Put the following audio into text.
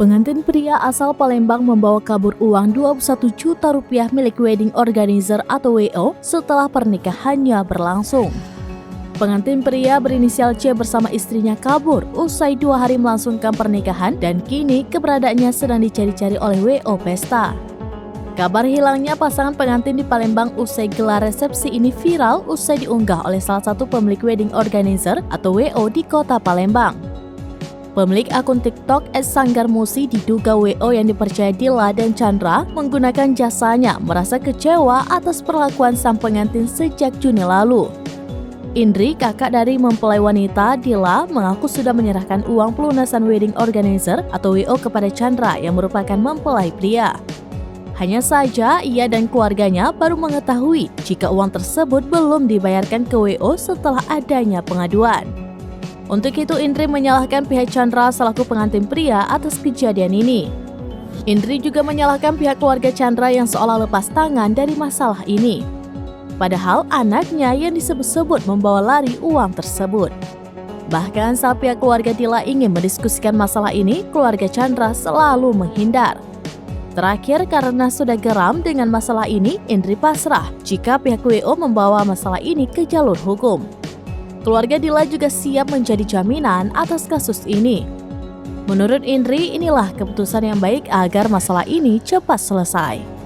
Pengantin pria asal Palembang membawa kabur uang 21 juta rupiah milik wedding organizer atau WO setelah pernikahannya berlangsung. Pengantin pria berinisial C bersama istrinya kabur usai 2 hari melangsungkan pernikahan dan kini keberadaannya sedang dicari-cari oleh WO Pesta. Kabar hilangnya pasangan pengantin di Palembang usai gelar resepsi ini viral usai diunggah oleh salah satu pemilik wedding organizer atau WO di kota Palembang. Pemilik akun TikTok @sanggarmusi diduga WO yang dipercaya Dila dan Chandra menggunakan jasanya merasa kecewa atas perlakuan sang pengantin sejak Juni lalu. Indri, kakak dari mempelai wanita Dila, mengaku sudah menyerahkan uang pelunasan wedding organizer atau WO kepada Chandra yang merupakan mempelai pria. Hanya saja ia dan keluarganya baru mengetahui jika uang tersebut belum dibayarkan ke WO setelah adanya pengaduan. Untuk itu, Indri menyalahkan pihak Chandra selaku pengantin pria atas kejadian ini. Indri juga menyalahkan pihak keluarga Chandra yang seolah lepas tangan dari masalah ini. Padahal anaknya yang disebut-sebut membawa lari uang tersebut. Bahkan saat pihak keluarga Dila ingin mendiskusikan masalah ini, keluarga Chandra selalu menghindar. Terakhir, karena sudah geram dengan masalah ini, Indri pasrah jika pihak WO membawa masalah ini ke jalur hukum. Keluarga Dila juga siap menjadi jaminan atas kasus ini. Menurut Indri, inilah keputusan yang baik agar masalah ini cepat selesai.